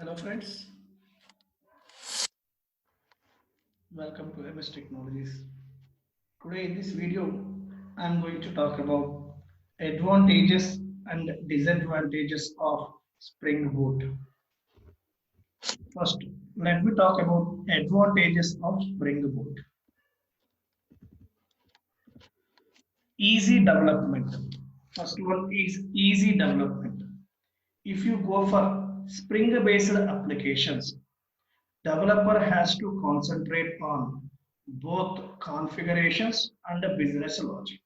Hello friends, welcome to MS Technologies. Today in this video, I am going to talk about advantages and disadvantages of Spring Boot. First, let me talk about advantages of Spring Boot. Easy development. First one is easy development. If you go for Spring-based applications, developer has to concentrate on both configurations and business logic.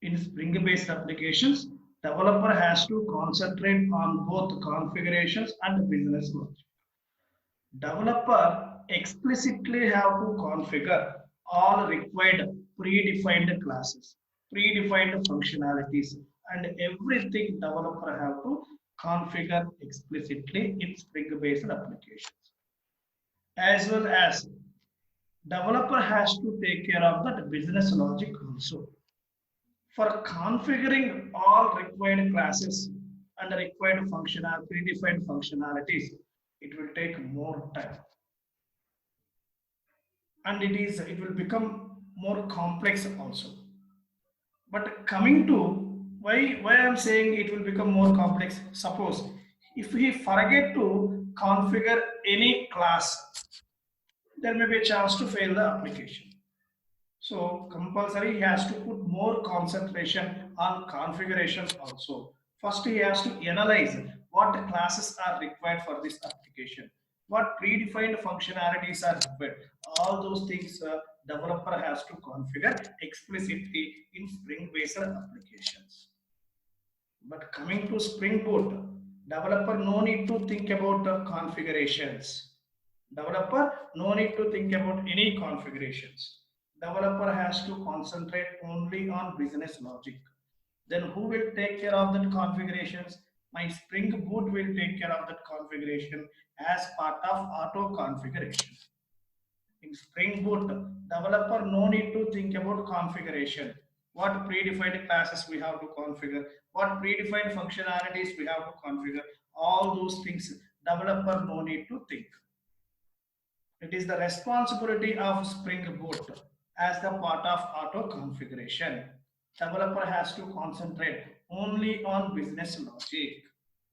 In Spring-based applications, developer has to concentrate on both configurations and business logic. Developer explicitly have to configure all required predefined classes, predefined functionalities, and everything developer have to configure explicitly in Spring-based applications. As well as developer has to take care of that business logic also. For configuring all required classes and required functional predefined functionalities, it will take more time, and it will become more complex also. But coming to why I'm saying it will become more complex, suppose if we forget to configure any class, there may be a chance to fail the application. So compulsory he has to put more concentration on configurations also. First he has to analyze what classes are required for this application, what predefined functionalities are required. All those things developer has to configure explicitly in Spring-based applications. But coming to Spring Boot, developer no need to think about the configurations. Developer no need to think about any configurations. Developer has to concentrate only on business logic. Then who will take care of that configurations? My Spring Boot will take care of that configuration as part of auto configuration. In Spring Boot, developer no need to think about configuration. What predefined classes we have to configure, what predefined functionalities we have to configure, all those things developer no need to think. It is the responsibility of Spring Boot as the part of auto configuration. Developer has to concentrate only on business logic.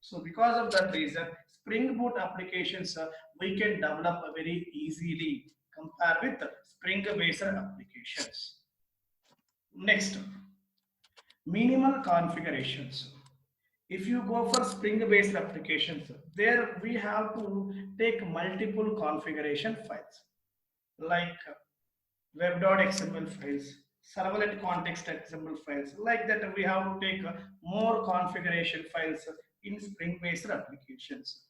So because of that reason, Spring Boot applications we can develop very easily compared with Spring-based applications. Next, minimal configurations. If you go for Spring-based applications, there we have to take multiple configuration files like web.xml files, servlet context XML files. Like that, we have to take more configuration files in Spring-based applications.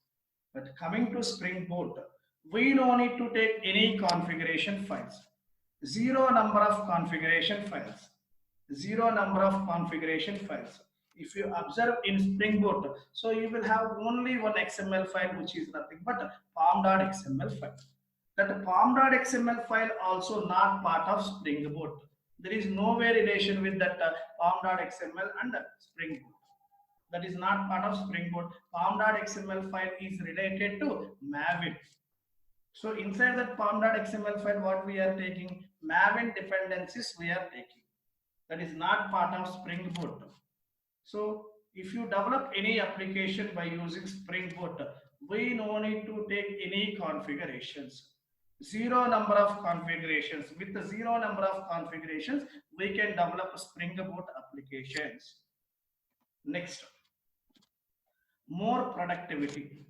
But coming to Spring Boot, we don't need to take any configuration files. Zero number of configuration files. Zero number of configuration files. If you observe in Spring Boot, so you will have only one XML file, which is nothing but pom.xml file. That pom.xml file also not part of Spring Boot. There is no way relation with that pom.xml and Spring Boot. That is not part of Spring Boot. Pom.xml file is related to Maven. So inside that pom.xml file, what we are taking, Maven dependencies we are taking. That is not part of Spring Boot. So if you develop any application by using Spring Boot, we no need to take any configurations. Zero number of configurations. With the zero number of configurations, we can develop Spring Boot applications. Next, more productivity.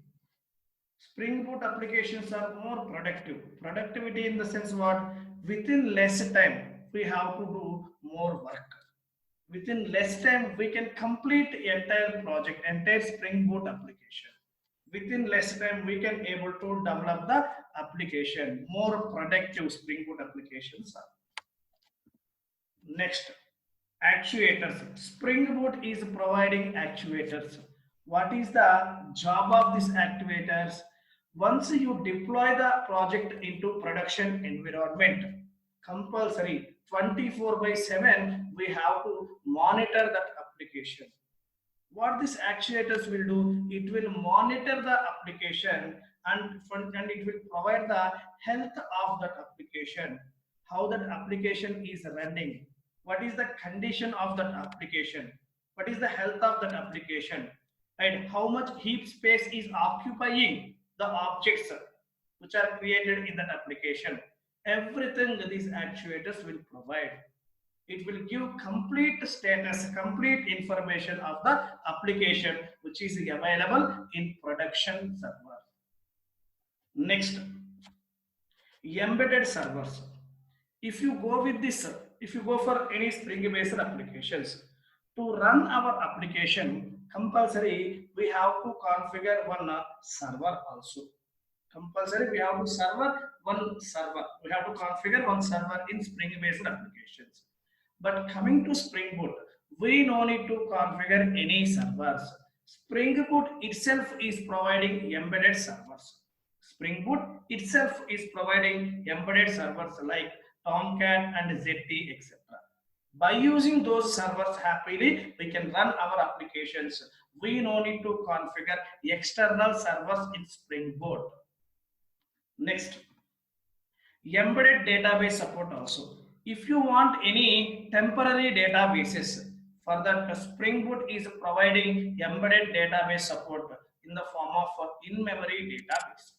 Spring Boot applications are more productive. Productivity in the sense what? Within less time, we have to do more work. Within less time, we can complete entire project, entire Spring Boot application. Within less time, we can able to develop the application. More productive Spring Boot applications are. Next, actuators. Spring Boot is providing actuators. What is the job of these actuators? Once you deploy the project into production environment, compulsory 24/7 we have to monitor that application. What these actuators will do, it will monitor the application, and it will provide the health of that application, how that application is running, what is the condition of that application, what is the health of that application, and how much heap space is occupying the objects which are created in that application. Everything these actuators will provide. It will give complete status, complete information of the application which is available in production server. Next, embedded servers. If you go with this, if you go for any Spring based applications, to run our application, compulsory we have to configure one server also. Compulsory we have to server one server. We have to configure one server in Spring based applications. But coming to Spring Boot, we no need to configure any servers. Spring Boot itself is providing embedded servers. Spring Boot itself is providing embedded servers like Tomcat and ZT, etc. By using those servers happily, we can run our applications. We no need to configure external servers in Spring Boot. Next, embedded database support also. If you want any temporary databases, for that Spring Boot is providing embedded database support in the form of in-memory database.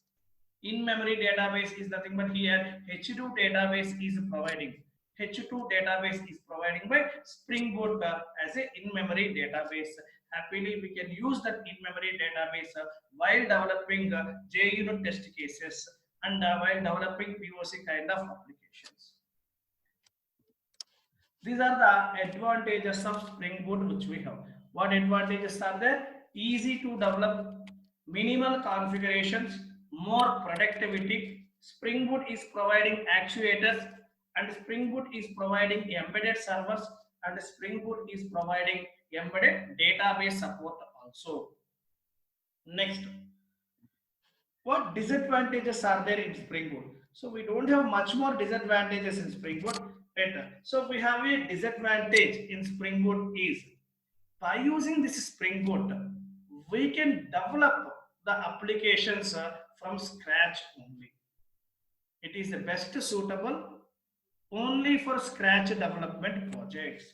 In-memory database is nothing but here H2 database is providing. H2 database is providing by Spring Boot as a in-memory database. Happily, we can use that in-memory database while developing JUnit test cases and while developing POC kind of applications. These are the advantages of Spring Boot which we have. What advantages are there? Easy to develop, minimal configurations, more productivity. Spring Boot is providing actuators, and Spring Boot is providing embedded servers, and Spring Boot is providing embedded database support also. Next, what disadvantages are there in Spring Boot? So we don't have much more disadvantages in Spring Boot. Better. So we have a disadvantage in Spring Boot is by using this Spring Boot, we can develop the applications from scratch only. It is the best suitable only for scratch development projects.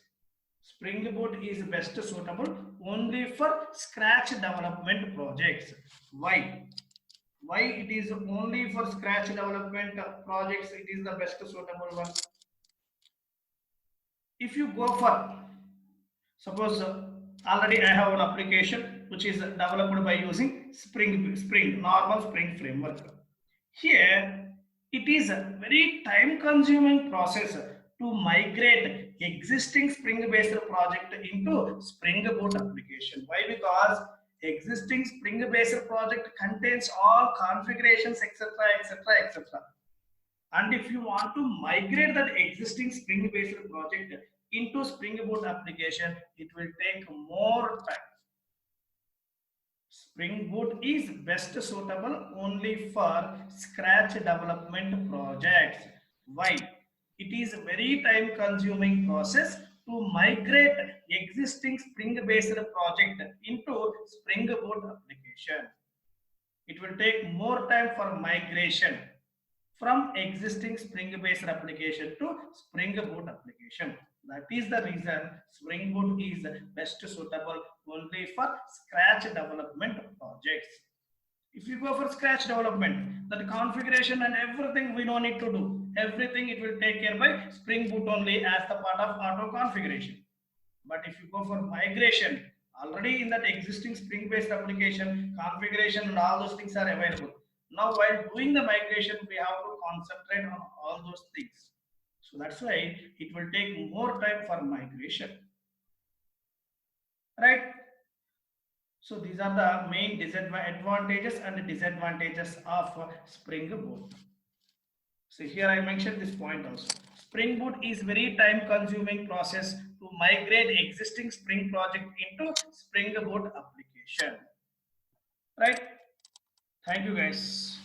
Spring Boot is best suitable only for scratch development projects. Why? Why it is only for scratch development projects? It is the best suitable one. If you go for, suppose already I have an application which is developed by using normal Spring framework. Here it is a very time consuming process to migrate existing Spring based project into Spring Boot application. Why? Because existing Spring based project contains all configurations, etc., etc., etc. And if you want to migrate that existing Spring based project into Spring Boot application, it will take more time. Spring Boot is best suitable only for scratch development projects. Why? It is a very time consuming process to migrate existing Spring based project into Spring Boot application. It will take more time for migration from existing Spring based application to Spring Boot application. That is the reason Spring Boot is best suitable only for scratch development projects. If you go for scratch development, that configuration and everything we don't need to do. Everything it will take care by Spring Boot only as the part of auto configuration. But if you go for migration, already in that existing Spring based application, configuration and all those things are available. Now while doing the migration, we have to concentrate on all those things. So that's why it will take more time for migration. Right? So these are the main advantages and disadvantages of Spring Boot. So here I mentioned this point also. Spring Boot is very time consuming process to migrate existing Spring project into Spring Boot application. Right? Thank you guys.